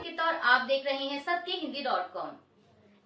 अंकिता और आप देख रहे हैं सत्यहिंदी.com।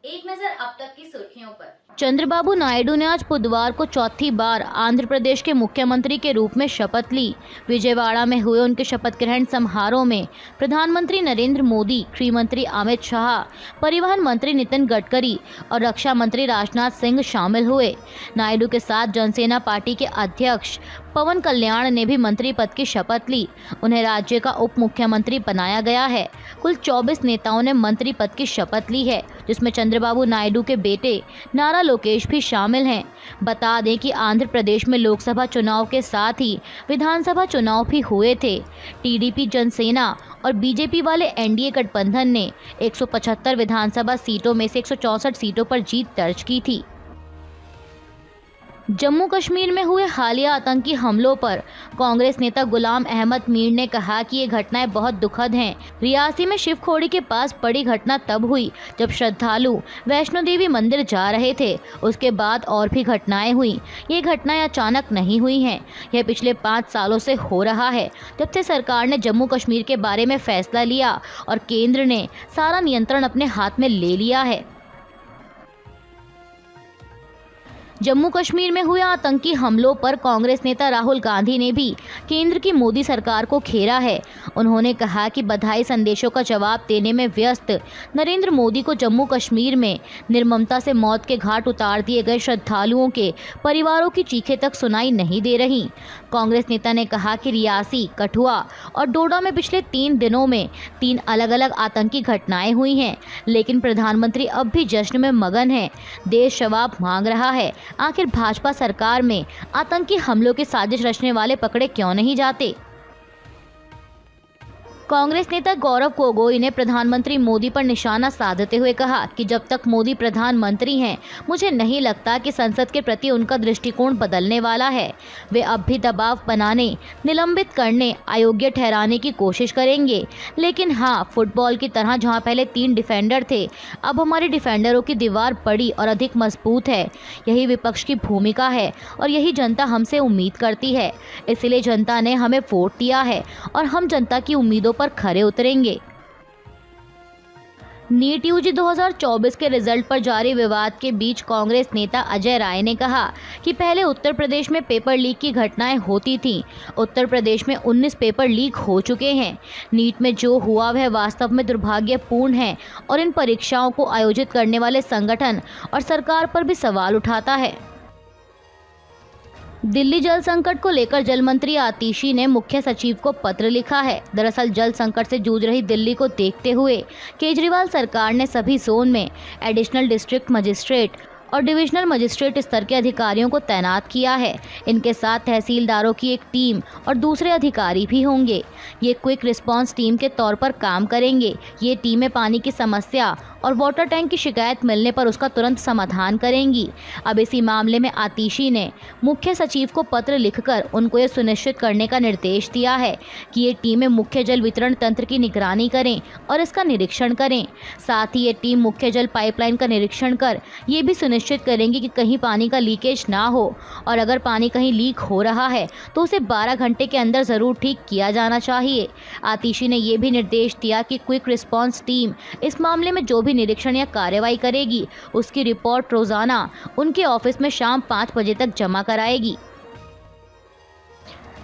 एक नजर अब तक की सुर्खियों पर। चंद्रबाबू नायडू ने आज बुधवार को चौथी बार आंध्र प्रदेश के मुख्यमंत्री के रूप में शपथ ली। विजयवाड़ा में हुए उनके शपथ ग्रहण समारोह में प्रधानमंत्री नरेंद्र मोदी, गृह मंत्री अमित शाह, परिवहन मंत्री नितिन गडकरी और रक्षा मंत्री राजनाथ सिंह शामिल हुए। नायडू के साथ जनसेना पार्टी के अध्यक्ष पवन कल्याण ने भी मंत्री पद की शपथ ली। उन्हें राज्य का उप मुख्यमंत्री बनाया गया है। कुल 24 नेताओं ने मंत्री पद की शपथ ली है, जिसमें चंद्रबाबू नायडू के बेटे नारा लोकेश भी शामिल हैं। बता दें कि आंध्र प्रदेश में लोकसभा चुनाव के साथ ही विधानसभा चुनाव भी हुए थे। टीडीपी, जनसेना और बीजेपी वाले एनडीए गठबंधन ने 175 विधानसभा सीटों में से 164 सीटों पर जीत दर्ज की थी। जम्मू कश्मीर में हुए हालिया आतंकी हमलों पर कांग्रेस नेता गुलाम अहमद मीर ने कहा कि ये घटनाएं बहुत दुखद हैं। रियासी में शिवखोड़ी के पास बड़ी घटना तब हुई जब श्रद्धालु वैष्णो देवी मंदिर जा रहे थे। उसके बाद और भी घटनाएं हुई। ये घटनाएं अचानक नहीं हुई हैं। यह पिछले 5 सालों से हो रहा है, जब से सरकार ने जम्मू कश्मीर के बारे में फैसला लिया और केंद्र ने सारा नियंत्रण अपने हाथ में ले लिया है। जम्मू कश्मीर में हुए आतंकी हमलों पर कांग्रेस नेता राहुल गांधी ने भी केंद्र की मोदी सरकार को घेरा है। उन्होंने कहा कि बधाई संदेशों का जवाब देने में व्यस्त नरेंद्र मोदी को जम्मू कश्मीर में निर्ममता से मौत के घाट उतार दिए गए श्रद्धालुओं के परिवारों की चीखें तक सुनाई नहीं दे रही। कांग्रेस नेता ने कहा कि रियासी, कठुआ और डोडा में पिछले 3 दिनों में 3 अलग अलग आतंकी घटनाएं हुई हैं, लेकिन प्रधानमंत्री अब भी जश्न में मगन हैं। देश जवाब मांग रहा है। आखिर भाजपा सरकार में आतंकी हमलों की साजिश रचने वाले पकड़े क्यों नहीं जाते? कांग्रेस नेता गौरव गोगोई ने प्रधानमंत्री मोदी पर निशाना साधते हुए कहा कि जब तक मोदी प्रधानमंत्री हैं, मुझे नहीं लगता कि संसद के प्रति उनका दृष्टिकोण बदलने वाला है। वे अब भी दबाव बनाने, निलंबित करने, अयोग्य ठहराने की कोशिश करेंगे। लेकिन हाँ, फुटबॉल की तरह जहां पहले 3 डिफेंडर थे, अब हमारे डिफेंडरों की दीवार बड़ी और अधिक मजबूत है। यही विपक्ष की भूमिका है और यही जनता हमसे उम्मीद करती है। इसलिए जनता ने हमें वोट दिया है और हम जनता की उम्मीदों पर खरे उतरेंगे। नीट यूजी 2024 के रिजल्ट पर जारी विवाद के बीच कांग्रेस नेता अजय राय ने कहा कि पहले उत्तर प्रदेश में पेपर लीक की घटनाएं होती थीं। उत्तर प्रदेश में 19 पेपर लीक हो चुके हैं। नीट में जो हुआ वह वास्तव में दुर्भाग्यपूर्ण है और इन परीक्षाओं को आयोजित करने वाले संगठन और सरकार पर भी सवाल उठाता है। दिल्ली जल संकट को लेकर जल मंत्री आतिशी ने मुख्य सचिव को पत्र लिखा है। दरअसल जल संकट से जूझ रही दिल्ली को देखते हुए केजरीवाल सरकार ने सभी जोन में एडिशनल डिस्ट्रिक्ट मजिस्ट्रेट और डिविजनल मजिस्ट्रेट स्तर के अधिकारियों को तैनात किया है। इनके साथ तहसीलदारों की एक टीम और दूसरे अधिकारी भी होंगे। ये क्विक रिस्पांस टीम के तौर पर काम करेंगे। ये टीमें पानी की समस्या और वाटर टैंक की शिकायत मिलने पर उसका तुरंत समाधान करेंगी। अब इसी मामले में आतिशी ने मुख्य सचिव को पत्र लिखकर उनको ये सुनिश्चित करने का निर्देश दिया है कि ये टीमें मुख्य जल वितरण तंत्र की निगरानी करें और इसका निरीक्षण करें। साथ ही ये टीम मुख्य जल पाइपलाइन का निरीक्षण कर ये भी सुनिश्चित करेंगे कि कहीं पानी का लीकेज ना हो और अगर पानी कहीं लीक हो रहा है तो उसे 12 घंटे के अंदर ज़रूर ठीक किया जाना चाहिए। आतिशी ने यह भी निर्देश दिया कि क्विक रिस्पांस टीम इस मामले में जो भी निरीक्षण या कार्रवाई करेगी, उसकी रिपोर्ट रोजाना उनके ऑफिस में शाम 5 बजे तक जमा कराएगी।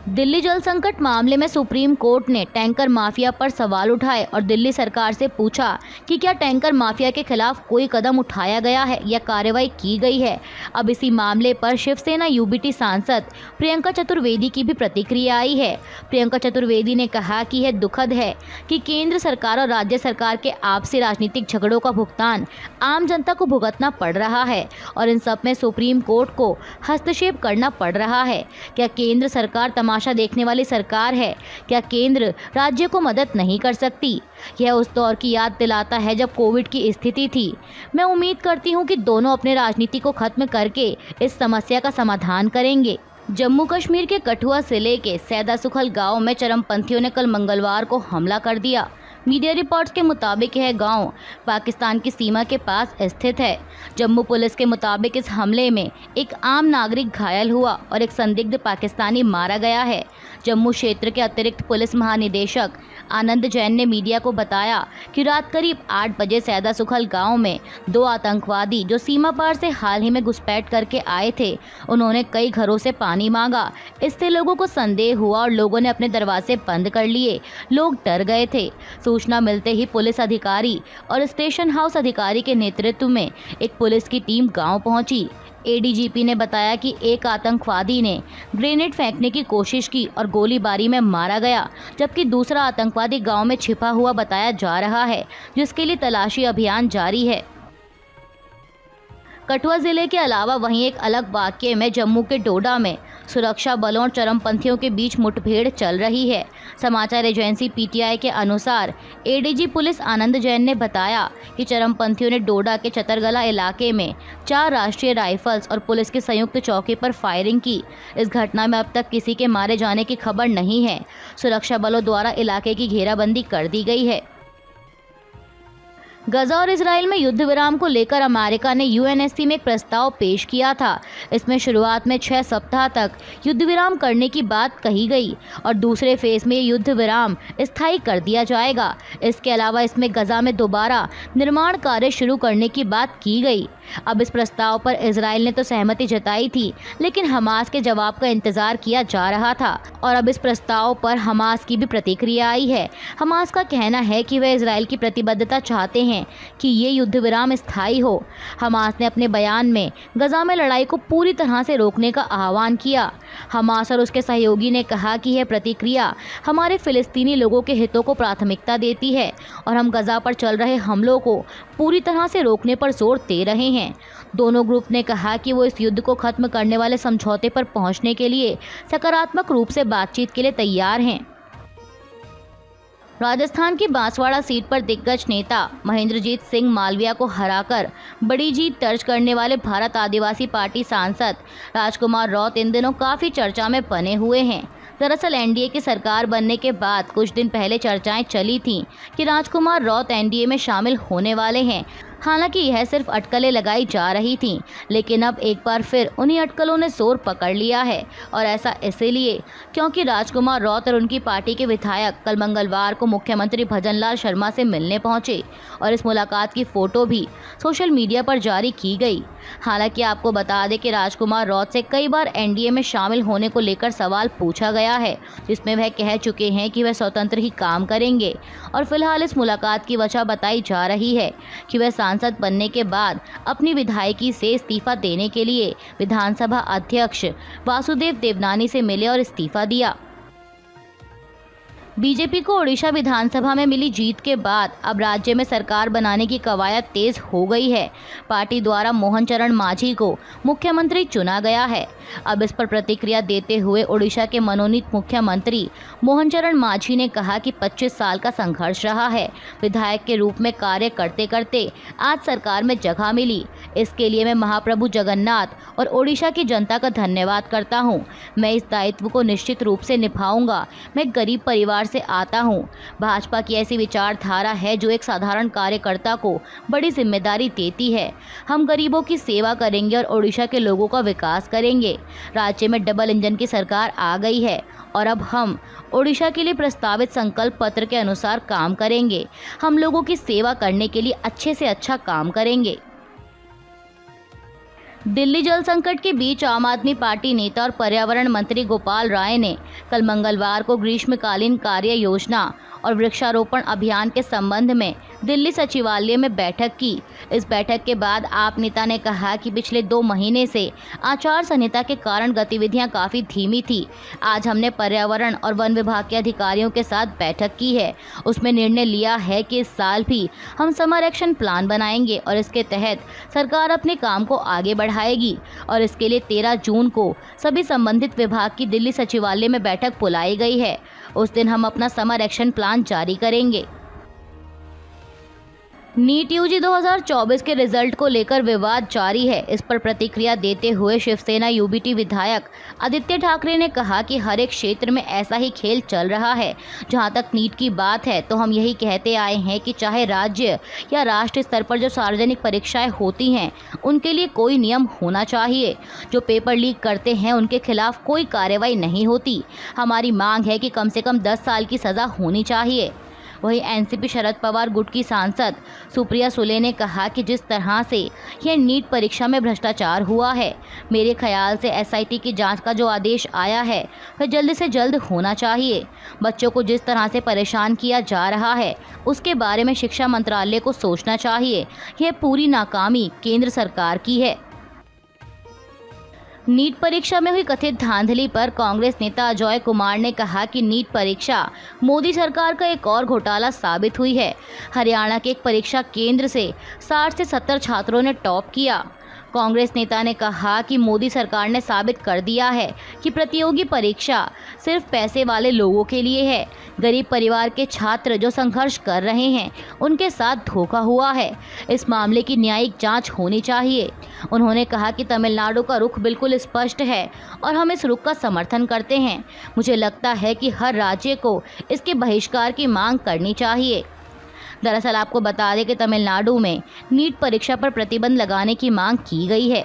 दिल्ली जल संकट मामले में सुप्रीम कोर्ट ने टैंकर माफिया पर सवाल उठाए और दिल्ली सरकार से पूछा कि क्या टैंकर माफिया के खिलाफ कोई कदम उठाया गया है या कार्रवाई की गई है। अब इसी मामले पर शिवसेना यूबीटी सांसद प्रियंका चतुर्वेदी की भी प्रतिक्रिया आई है। प्रियंका चतुर्वेदी ने कहा कि यह दुखद है कि केंद्र सरकार और राज्य सरकार के आपसी राजनीतिक झगड़ों का भुगतान आम जनता को भुगतना पड़ रहा है और इन सब में सुप्रीम कोर्ट को हस्तक्षेप करना पड़ रहा है। क्या केंद्र सरकार तमाशा देखने वाली सरकार है? क्या केंद्र राज्य को मदद नहीं कर सकती? यह उस दौर की याद दिलाता है जब कोविड की स्थिति थी। मैं उम्मीद करती हूं कि दोनों अपने राजनीति को खत्म करके इस समस्या का समाधान करेंगे। जम्मू कश्मीर के कठुआ जिले के सैदा सुखल गांव में चरमपंथियों ने कल मंगलवार को हमला कर दिया। मीडिया रिपोर्ट्स के मुताबिक यह गांव पाकिस्तान की सीमा के पास स्थित है। जम्मू पुलिस के मुताबिक इस हमले में एक आम नागरिक घायल हुआ और एक संदिग्ध पाकिस्तानी मारा गया है। जम्मू क्षेत्र के अतिरिक्त पुलिस महानिदेशक आनंद जैन ने मीडिया को बताया कि रात करीब 8 बजे सैदा सुखल गांव में 2 आतंकवादी जो सीमा पार से हाल ही में घुसपैठ करके आए थे, उन्होंने कई घरों से पानी मांगा। इससे लोगों को संदेह हुआ और लोगों ने अपने दरवाजे बंद कर लिए। लोग डर गए थे। सूचना मिलते ही पुलिस अधिकारी और स्टेशन हाउस अधिकारी के नेतृत्व में एक पुलिस की टीम गांव पहुंची। एडीजीपी ने बताया कि एक आतंकवादी ने ग्रेनेड फेंकने की कोशिश की और गोलीबारी में मारा गया, जबकि दूसरा आतंकवादी गांव में छिपा हुआ बताया जा रहा है, जिसके लिए तलाशी अभियान जारी है। कठुआ जिले के अलावा वहीं एक अलग वाकये में जम्मू के डोडा में सुरक्षा बलों और चरमपंथियों के बीच मुठभेड़ चल रही है। समाचार एजेंसी पीटीआई के अनुसार एडीजी पुलिस आनंद जैन ने बताया कि चरमपंथियों ने डोडा के चतरगला इलाके में 4 राष्ट्रीय राइफल्स और पुलिस की संयुक्त चौकी पर फायरिंग की। इस घटना में अब तक किसी के मारे जाने की खबर नहीं है। सुरक्षा बलों द्वारा इलाके की घेराबंदी कर दी गई है। गजा और इजराइल में युद्ध विराम को लेकर अमेरिका ने यूएनएससी में एक प्रस्ताव पेश किया था। इसमें शुरुआत में 6 सप्ताह तक युद्ध विराम करने की बात कही गई और दूसरे फेज में युद्ध विराम स्थायी कर दिया जाएगा। इसके अलावा इसमें गजा में दोबारा निर्माण कार्य शुरू करने की बात की गई। अब इस प्रस्ताव पर इजराइल ने तो सहमति जताई थी, लेकिन हमास के जवाब का इंतजार किया जा रहा था और अब इस प्रस्ताव पर हमास की भी प्रतिक्रिया आई है। हमास का कहना है कि वे इजराइल की प्रतिबद्धता चाहते हैं कि ये युद्ध विराम स्थायी हो। हमास ने अपने बयान में गजा में लड़ाई को पूरी तरह से रोकने का आह्वान किया। हमास और उसके सहयोगी ने कहा कि यह प्रतिक्रिया हमारे फिलिस्तीनी लोगों के हितों को प्राथमिकता देती है और हम गजा पर चल रहे हमलों को पूरी तरह से रोकने पर जोर दे रहे हैं। दोनों ग्रुप ने कहा कि वो इस युद्ध को खत्म करने वाले समझौते पर पहुंचने के लिए सकारात्मक रूप से बातचीत के लिए तैयार हैं। राजस्थान की बांसवाड़ा सीट पर दिग्गज नेता महेंद्रजीत सिंह मालविया को हराकर बड़ी जीत दर्ज करने वाले भारत आदिवासी पार्टी सांसद राजकुमार रौत इन दिनों काफ़ी चर्चा में बने हुए हैं। दरअसल एनडीए की सरकार बनने के बाद कुछ दिन पहले चर्चाएं चली थीं कि राजकुमार रौत एनडीए में शामिल होने वाले हैं। हालांकि यह सिर्फ अटकलें लगाई जा रही थीं, लेकिन अब एक बार फिर उन्हीं अटकलों ने जोर पकड़ लिया है और ऐसा इसलिए क्योंकि राजकुमार रौत और उनकी पार्टी के विधायक कल मंगलवार को मुख्यमंत्री भजनलाल शर्मा से मिलने पहुंचे और इस मुलाकात की फ़ोटो भी सोशल मीडिया पर जारी की गई। हालांकि आपको बता दें कि राजकुमार रौत से कई बार एनडीए में शामिल होने को लेकर सवाल पूछा गया है, जिसमें वह कह चुके हैं कि वह स्वतंत्र ही काम करेंगे और फिलहाल इस मुलाकात की वजह बताई जा रही है कि वह सांसद बनने के बाद अपनी विधायकी से इस्तीफा देने के लिए विधानसभा अध्यक्ष वासुदेव देवनानी से मिले और इस्तीफा दिया। बीजेपी को ओडिशा विधानसभा में मिली जीत के बाद अब राज्य में सरकार बनाने की कवायद तेज हो गई है। पार्टी द्वारा मोहन चरण मांझी को मुख्यमंत्री चुना गया है। अब इस पर प्रतिक्रिया देते हुए ओडिशा के मनोनीत मुख्यमंत्री मोहन चरण मांझी ने कहा कि 25 साल का संघर्ष रहा है। विधायक के रूप में कार्य करते करते आज सरकार में जगह मिली। इसके लिए मैं महाप्रभु जगन्नाथ और ओडिशा की जनता का धन्यवाद करता हूँ। मैं इस दायित्व को निश्चित रूप से निभाऊंगा। मैं गरीब परिवार से आता हूं। भाजपा की ऐसी विचारधारा है जो एक साधारण कार्यकर्ता को बड़ी जिम्मेदारी देती है। हम गरीबों की सेवा करेंगे और ओडिशा के लोगों का विकास करेंगे। राज्य में डबल इंजन की सरकार आ गई है और अब हम ओडिशा के लिए प्रस्तावित संकल्प पत्र के अनुसार काम करेंगे। हम लोगों की सेवा करने के लिए अच्छे से अच्छा काम करेंगे। दिल्ली जल संकट के बीच आम आदमी पार्टी नेता और पर्यावरण मंत्री गोपाल राय ने कल मंगलवार को ग्रीष्मकालीन कार्य योजना और वृक्षारोपण अभियान के संबंध में दिल्ली सचिवालय में बैठक की। इस बैठक के बाद आप नेता ने कहा कि पिछले 2 महीने से आचार संहिता के कारण गतिविधियां काफ़ी धीमी थी। आज हमने पर्यावरण और वन विभाग के अधिकारियों के साथ बैठक की है। उसमें निर्णय लिया है कि इस साल भी हम समर एक्शन प्लान बनाएंगे और इसके तहत सरकार अपने काम को आगे बढ़ाएगी और इसके लिए 13 जून को सभी संबंधित विभाग की दिल्ली सचिवालय में बैठक बुलाई गई है। उस दिन हम अपना समर एक्शन प्लान जारी करेंगे। नीट यूजी 2024 के रिजल्ट को लेकर विवाद जारी है। इस पर प्रतिक्रिया देते हुए शिवसेना यूबीटी विधायक आदित्य ठाकरे ने कहा कि हर एक क्षेत्र में ऐसा ही खेल चल रहा है। जहां तक नीट की बात है तो हम यही कहते आए हैं कि चाहे राज्य या राष्ट्र स्तर पर जो सार्वजनिक परीक्षाएं होती हैं उनके लिए कोई नियम होना चाहिए। जो पेपर लीक करते हैं उनके खिलाफ कोई कार्रवाई नहीं होती। हमारी मांग है कि कम से कम 10 साल की सज़ा होनी चाहिए। वहीं एनसीपी शरद पवार गुट की सांसद सुप्रिया सुले ने कहा कि जिस तरह से यह नीट परीक्षा में भ्रष्टाचार हुआ है, मेरे ख्याल से एसआईटी की जांच का जो आदेश आया है वह जल्द से जल्द होना चाहिए। बच्चों को जिस तरह से परेशान किया जा रहा है उसके बारे में शिक्षा मंत्रालय को सोचना चाहिए। यह पूरी नाकामी केंद्र सरकार की है। नीट परीक्षा में हुई कथित धांधली पर कांग्रेस नेता अजय कुमार ने कहा कि नीट परीक्षा मोदी सरकार का एक और घोटाला साबित हुई है। हरियाणा के एक परीक्षा केंद्र से 60 से 70 छात्रों ने टॉप किया। कांग्रेस नेता ने कहा कि मोदी सरकार ने साबित कर दिया है कि प्रतियोगी परीक्षा सिर्फ पैसे वाले लोगों के लिए है। गरीब परिवार के छात्र जो संघर्ष कर रहे हैं उनके साथ धोखा हुआ है। इस मामले की न्यायिक जांच होनी चाहिए। उन्होंने कहा कि तमिलनाडु का रुख बिल्कुल स्पष्ट है और हम इस रुख का समर्थन करते हैं। मुझे लगता है कि हर राज्य को इसके बहिष्कार की मांग करनी चाहिए। दरअसल आपको बता दें कि तमिलनाडु में नीट परीक्षा पर प्रतिबंध लगाने की मांग की गई है।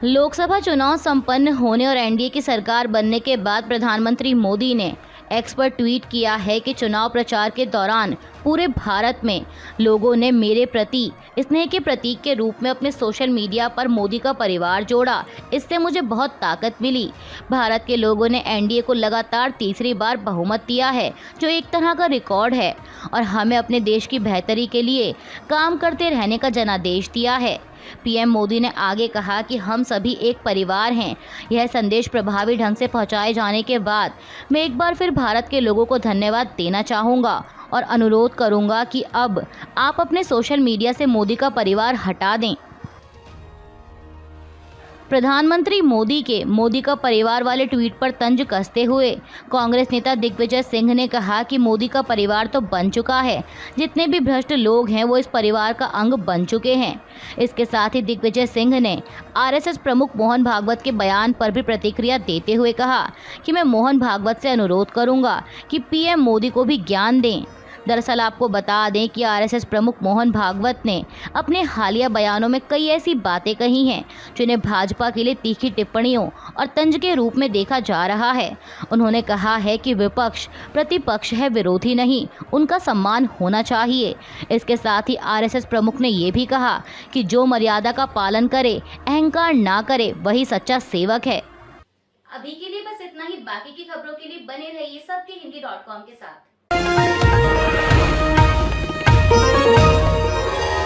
लोकसभा चुनाव संपन्न होने और एनडीए की सरकार बनने के बाद प्रधानमंत्री मोदी ने एक्स पर ट्वीट किया है कि चुनाव प्रचार के दौरान पूरे भारत में लोगों ने मेरे प्रति स्नेह के प्रतीक के रूप में अपने सोशल मीडिया पर मोदी का परिवार जोड़ा। इससे मुझे बहुत ताकत मिली। भारत के लोगों ने एनडीए को लगातार तीसरी बार बहुमत दिया है, जो एक तरह का रिकॉर्ड है, और हमें अपने देश की बेहतरी के लिए काम करते रहने का जनादेश दिया है। पीएम मोदी ने आगे कहा कि हम सभी एक परिवार हैं। यह संदेश प्रभावी ढंग से पहुंचाए जाने के बाद मैं एक बार फिर भारत के लोगों को धन्यवाद देना चाहूँगा और अनुरोध करूँगा कि अब आप अपने सोशल मीडिया से मोदी का परिवार हटा दें। प्रधानमंत्री मोदी के मोदी का परिवार वाले ट्वीट पर तंज कसते हुए कांग्रेस नेता दिग्विजय सिंह ने कहा कि मोदी का परिवार तो बन चुका है। जितने भी भ्रष्ट लोग हैं वो इस परिवार का अंग बन चुके हैं। इसके साथ ही दिग्विजय सिंह ने आरएसएस प्रमुख मोहन भागवत के बयान पर भी प्रतिक्रिया देते हुए कहा कि मैं मोहन भागवत से अनुरोध करूंगा कि पीएम मोदी को भी ज्ञान दें। दरअसल आपको बता दें कि आरएसएस प्रमुख मोहन भागवत ने अपने हालिया बयानों में कई ऐसी बातें कही हैं जिन्हें भाजपा के लिए तीखी टिप्पणियों और तंज के रूप में देखा जा रहा है। उन्होंने कहा है कि विपक्ष प्रतिपक्ष है, विरोधी नहीं, उनका सम्मान होना चाहिए। इसके साथ ही आरएसएस प्रमुख ने ये भी कहा कि जो मर्यादा का पालन करे, अहंकार ना करे, वही सच्चा सेवक है। अभी के लिए बस इतना ही। बाकी की खबरों के लिए बने रहिए सबके हिंदी.com के साथ।